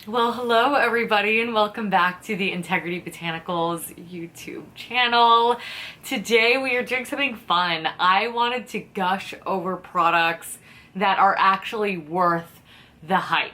Well, hello everybody and welcome back to the Integrity Botanicals YouTube channel. Today we are doing something fun. I wanted to gush over products that are actually worth the hype.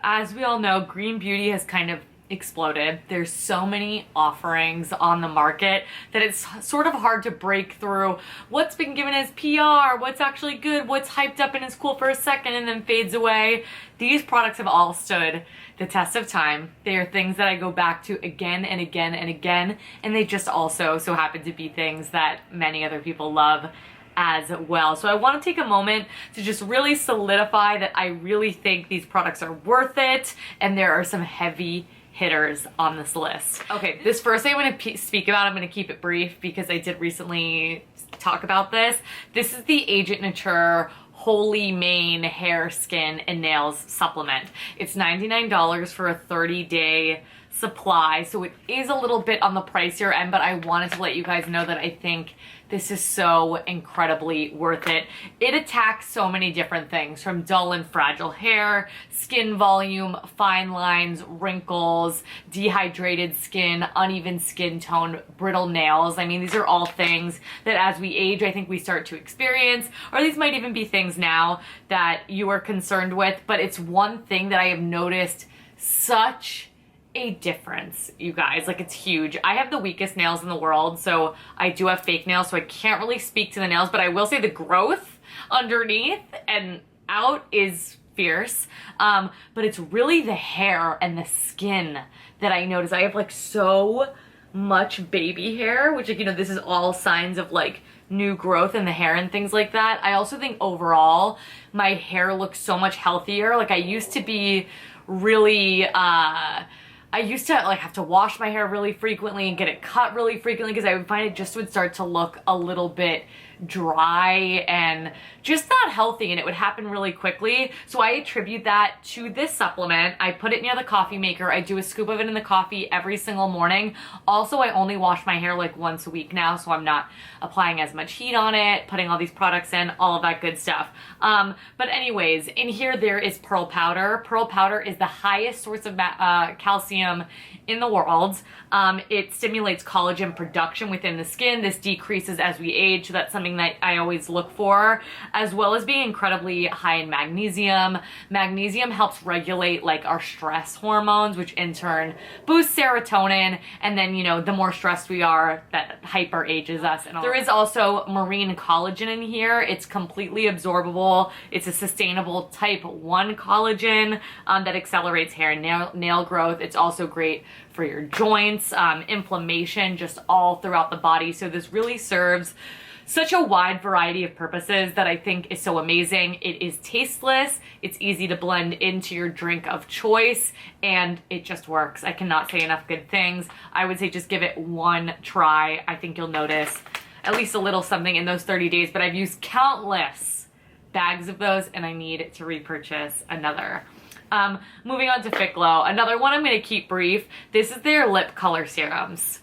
As we all know, green beauty has kind of exploded. There's so many offerings on the market that it's sort of hard to break through what's been given as PR, what's actually good, what's hyped up and is cool for a second and then fades away. These products have all stood the test of time. They are things that I go back to again and again and again, and they just also so happen to be things that many other people love as well. So I want to take a moment to just really solidify that I really think these products are worth it, and there are some heavy hitters on this list. Okay, this first thing I'm going to speak about, I'm going to keep it brief because I did recently talk about this. This is the Agent Nature Holy Mane Hair, Skin, and Nails Supplement. It's $99 for a 30-day supply, so it is a little bit on the pricier end, but I wanted to let you guys know that I think this is so incredibly worth it. It attacks so many different things, from dull and fragile hair, skin volume, fine lines, wrinkles, dehydrated skin, uneven skin tone, brittle nails. I mean, these are all things that as we age, I think we start to experience, or these might even be things now that you are concerned with, but it's one thing that I have noticed such a difference, you guys. Like, it's huge. I have the weakest nails in the world, so I do have fake nails, so I can't really speak to the nails, but I will say the growth underneath and out is fierce. But it's really the hair and the skin that I notice. I have like so much baby hair, which, like, you know, this is all signs of like new growth in the hair and things like that. I also think overall my hair looks so much healthier. Like, I used to be really I used to like have to wash my hair really frequently and get it cut really frequently because I would find it just would start to look a little bit dry and just not healthy, and it would happen really quickly. So I attribute that to this supplement. I put it near the coffee maker. I do a scoop of it in the coffee every single morning. Also, I only wash my hair like once a week now, so I'm not applying as much heat on it, putting all these products in, all of that good stuff. But anyways, in here there is pearl powder. Pearl powder is the highest source of calcium in the world. It stimulates collagen production within the skin. This decreases as we age, so that's something that I always look for, as well as being incredibly high in magnesium. Magnesium helps regulate like our stress hormones, which in turn boosts serotonin, and then, you know, the more stressed we are, that hyper ages us. And all. There is also marine collagen in here. It's completely absorbable. It's a sustainable type 1 collagen that accelerates hair and nail growth. It's also great for your joints, inflammation, just all throughout the body. So this really serves such a wide variety of purposes that I think is so amazing. It is tasteless, it's easy to blend into your drink of choice, and it just works. I cannot say enough good things. I would say just give it one try. I think you'll notice at least a little something in those 30 days, but I've used countless bags of those and I need to repurchase another. Moving on to Fit Glow. Another one I'm going to keep brief. This is their lip color serums.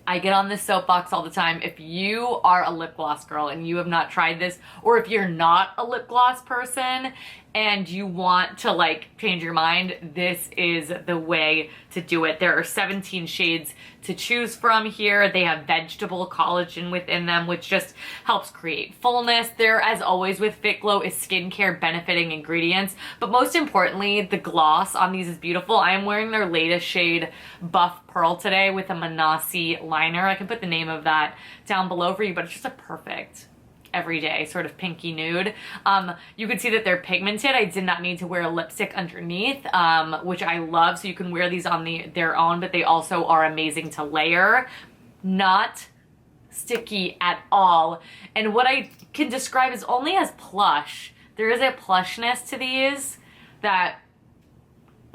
I get on this soapbox all the time. If you are a lip gloss girl and you have not tried this, or if you're not a lip gloss person and you want to like change your mind, this is the way to do it. There are 17 shades to choose from here. They have vegetable collagen within them, which just helps create fullness. There, as always with Fit Glow, is skincare benefiting ingredients, but most importantly, the gloss on these is beautiful. I am wearing their latest shade, Buff Pearl, today with a Manasi liner. I can put the name of that down below for you, but it's just a perfect everyday sort of pinky nude. You can see that they're pigmented. I did not need to wear a lipstick underneath, which I love. So you can wear these on their own, but they also are amazing to layer. Not sticky at all. And what I can describe is only as plush. There is a plushness to these that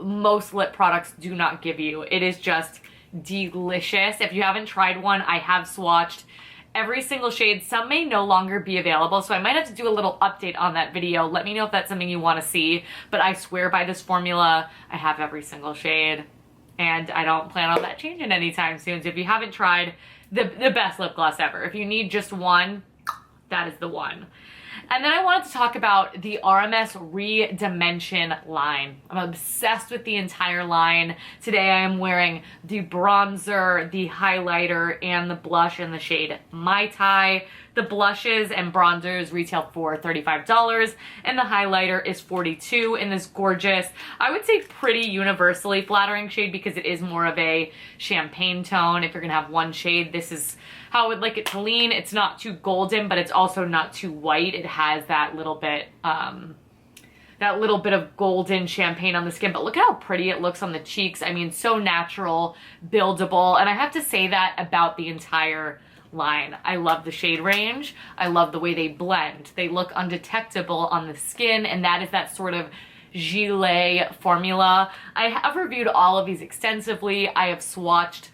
most lip products do not give you. It is just delicious. If you haven't tried one, I have swatched every single shade. Some may no longer be available, so I might have to do a little update on that video. Let me know if that's something you want to see, but I swear by this formula. I have every single shade, and I don't plan on that changing anytime soon. So if you haven't tried, the best lip gloss ever. If you need just one, that is the one. And then I wanted to talk about the RMS ReDimension line. I'm obsessed with the entire line. Today I am wearing the bronzer, the highlighter, and the blush in the shade Mai Tai. The blushes and bronzers retail for $35, and the highlighter is $42 in this gorgeous, I would say pretty universally flattering shade because it is more of a champagne tone. If you're gonna have one shade, this is how I would like it to lean. It's not too golden, but it's also not too white. It has that little bit of golden champagne on the skin, but look at how pretty it looks on the cheeks. I mean, so natural, buildable, and I have to say that about the entire line. I love the shade range. I love the way they blend. They look undetectable on the skin, and that is that sort of gilet formula. I have reviewed all of these extensively. I have swatched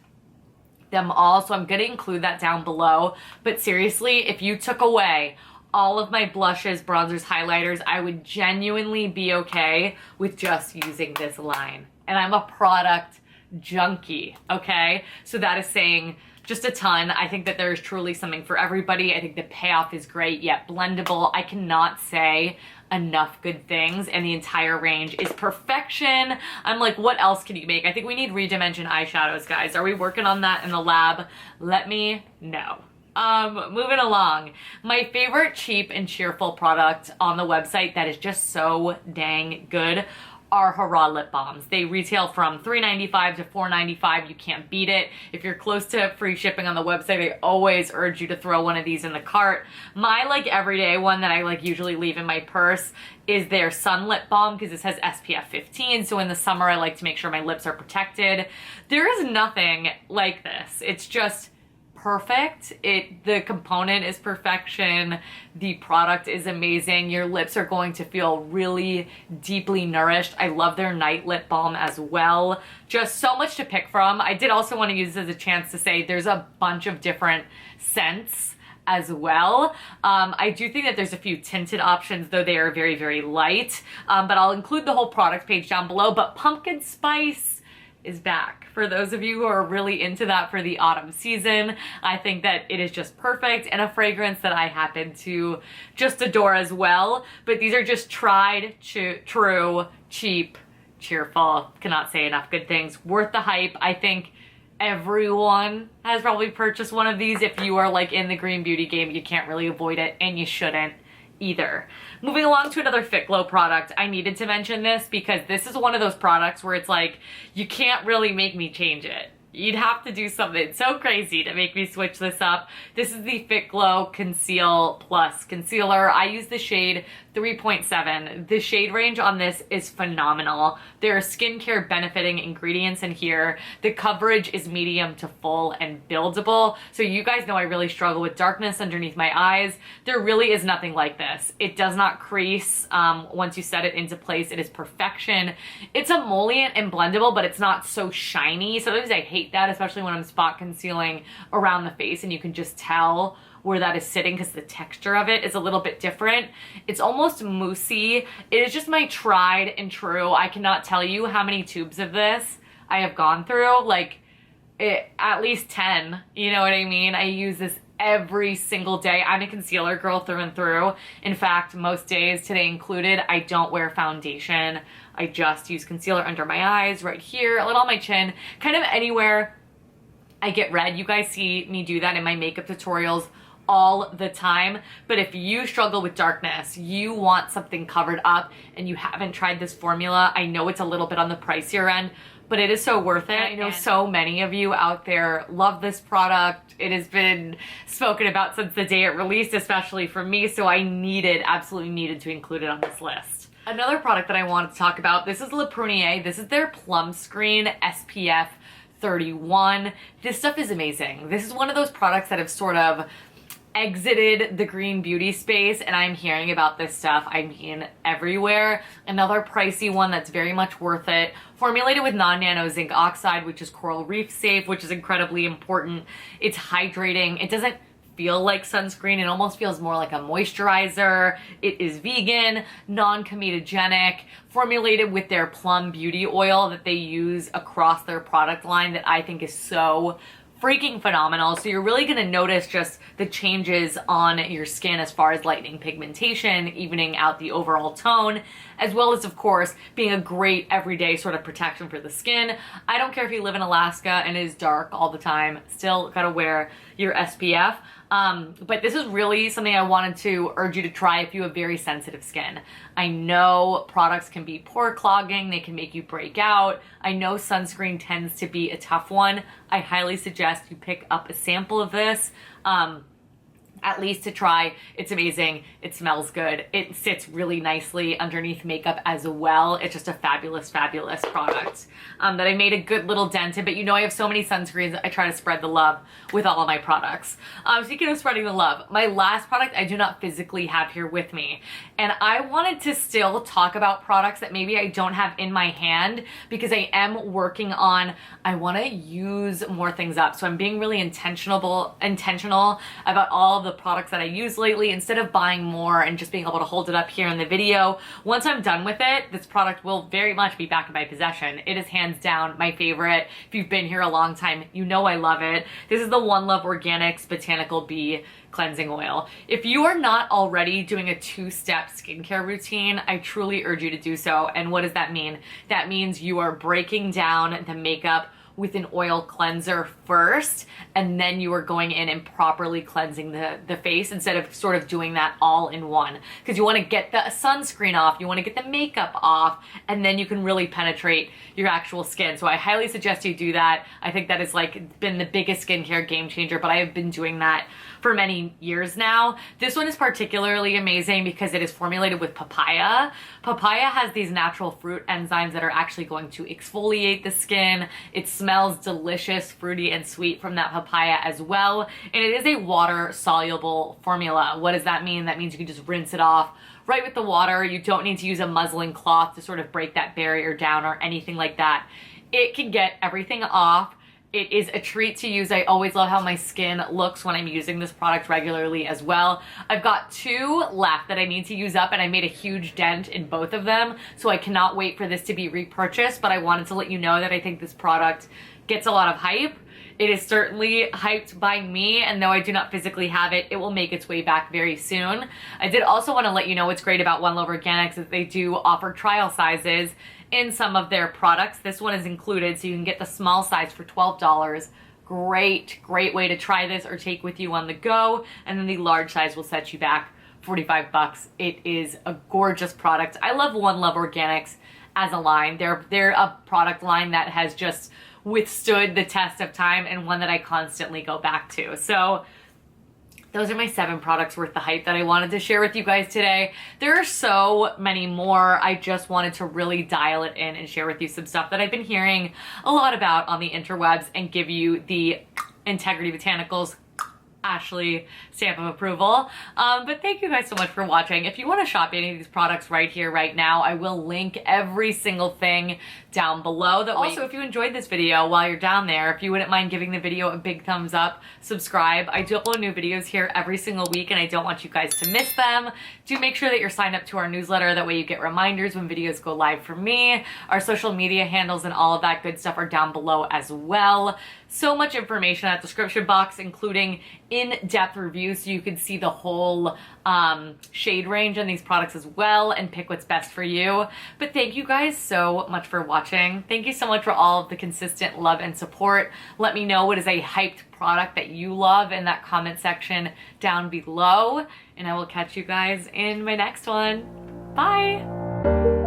them all, so I'm going to include that down below. But seriously, if you took away all of my blushes, bronzers, highlighters, I would genuinely be okay with just using this line. And I'm a product junkie, okay? So that is saying just a ton. I think that there's truly something for everybody. I think the payoff is great, yet blendable. I cannot say enough good things, and the entire range is perfection. I'm like, what else can you make? I think we need ReDimension eyeshadows, guys. Are we working on that in the lab? Let me know. Moving along, my favorite cheap and cheerful product on the website that is just so dang good are Hurrah lip balms. They retail from $3.95 to $4.95. You can't beat it. If you're close to free shipping on the website, I always urge you to throw one of these in the cart. My like everyday one that I like usually leave in my purse is their sun lip balm because this has SPF 15. So in the summer, I like to make sure my lips are protected. There is nothing like this. It's just perfect. The component is perfection. The product is amazing. Your lips are going to feel really deeply nourished. I love their night lip balm as well. Just so much to pick from. I did also want to use this as a chance to say there's a bunch of different scents as well. I do think that there's a few tinted options, though they are very, very light. But I'll include the whole product page down below. But pumpkin spice is back. For those of you who are really into that for the autumn season, I think that it is just perfect, and a fragrance that I happen to just adore as well. But these are just tried, true, cheap, cheerful, cannot say enough good things, worth the hype. I think everyone has probably purchased one of these. If you are like in the green beauty game, you can't really avoid it, and you shouldn't either. Moving along to another Fit Glow product. I needed to mention this because this is one of those products where it's like, you can't really make me change it. You'd have to do something so crazy to make me switch this up. This is the Fit Glow Conceal Plus Concealer. I use the shade 3.7. The shade range on this is phenomenal. There are skincare benefiting ingredients in here. The coverage is medium to full and buildable. So you guys know I really struggle with darkness underneath my eyes. There really is nothing like this. It does not crease once you set it into place. It is perfection. It's emollient and blendable, but it's not so shiny. Sometimes I hate that, especially when I'm spot concealing around the face and you can just tell where that is sitting because the texture of it is a little bit different. It's almost moussey. It is just my tried and true. I cannot tell you how many tubes of this I have gone through, like at least 10, you know what I mean? I use this every single day. I'm a concealer girl through and through. In fact, most days, today included, I don't wear foundation. I just use concealer under my eyes, right here, a little on my chin, kind of anywhere I get red. You guys see me do that in my makeup tutorials all the time. But if you struggle with darkness, you want something covered up, and you haven't tried this formula, I know it's a little bit on the pricier end, but it is so worth it. I know so many of you out there love this product. It has been spoken about since the day it released, especially for me, so I absolutely needed to include it on this list. Another product that I wanted to talk about, this is Le Prunier. This is their Plum Screen SPF 31. This stuff is amazing. This is one of those products that have sort of exited the green beauty space, and I'm hearing about this stuff, I mean, everywhere. Another pricey one that's very much worth it. Formulated with non-nano zinc oxide, which is coral reef safe, which is incredibly important. It's hydrating. It doesn't feel like sunscreen. It almost feels more like a moisturizer. It is vegan, non-comedogenic, formulated with their plum beauty oil that they use across their product line that I think is so freaking phenomenal. So you're really gonna notice just the changes on your skin as far as lightening pigmentation, evening out the overall tone, as well as, of course, being a great everyday sort of protection for the skin. I don't care if you live in Alaska and it is dark all the time, still gotta wear your SPF. But this is really something I wanted to urge you to try if you have very sensitive skin. I know products can be pore clogging, they can make you break out. I know sunscreen tends to be a tough one. I highly suggest you pick up a sample of this. At least to try. It's amazing. It smells good. It sits really nicely underneath makeup as well. It's just a fabulous, fabulous product that I made a good little dent in. But you know, I have so many sunscreens. I try to spread the love with all of my products. Speaking of spreading the love, my last product I do not physically have here with me. And I wanted to still talk about products that maybe I don't have in my hand because I am working on, I want to use more things up. So I'm being really intentional about all the products that I use lately instead of buying more and just being able to hold it up here in the video. Once I'm done with it, this product will very much be back in my possession. It is hands down my favorite. If you've been here a long time, you know I love it. This is the One Love Organics Botanical Bee Cleansing Oil. If you are not already doing a two-step skincare routine, I truly urge you to do so. And what does that mean? That means you are breaking down the makeup with an oil cleanser first, and then you are going in and properly cleansing the face instead of sort of doing that all in one. Because you want to get the sunscreen off, you want to get the makeup off, and then you can really penetrate your actual skin. So I highly suggest you do that. I think that has like been the biggest skincare game changer, but I have been doing that for many years now. This one is particularly amazing because it is formulated with papaya. Papaya has these natural fruit enzymes that are actually going to exfoliate the skin. It smells delicious, fruity, and sweet from that papaya as well. And it is a water-soluble formula. What does that mean? That means you can just rinse it off right with the water. You don't need to use a muslin cloth to sort of break that barrier down or anything like that. It can get everything off. It is a treat to use. I always love how my skin looks when I'm using this product regularly as well. I've got 2 left that I need to use up, and I made a huge dent in both of them, so I cannot wait for this to be repurchased, but I wanted to let you know that I think this product gets a lot of hype. It is certainly hyped by me, and though I do not physically have it, it will make its way back very soon. I did also want to let you know what's great about One Love Organics is they do offer trial sizes in some of their products. This one is included, so you can get the small size for $12. Great way to try this or take with you on the go. And then the large size will set you back $45. It is a gorgeous product. I love One Love Organics as a line. They're a product line that has just withstood the test of time and one that I constantly go back to. So those are my 7 products worth the hype that I wanted to share with you guys today. There are so many more. I just wanted to really dial it in and share with you some stuff that I've been hearing a lot about on the interwebs and give you the Integrity Botanicals Ashley stamp of approval. But thank you guys so much for watching. If you want to shop any of these products right here, right now, I will link every single thing down below. Also, if you enjoyed this video while you're down there, if you wouldn't mind giving the video a big thumbs up, subscribe. I do upload new videos here every single week, and I don't want you guys to miss them. Do make sure that you're signed up to our newsletter. That way you get reminders when videos go live from me. Our social media handles and all of that good stuff are down below as well. So much information in that description box, including in-depth reviews so you can see the whole shade range on these products as well and pick what's best for you. But thank you guys so much for watching. Thank you so much for all of the consistent love and support. Let me know what is a hyped product that you love in that comment section down below, and I will catch you guys in my next one. Bye!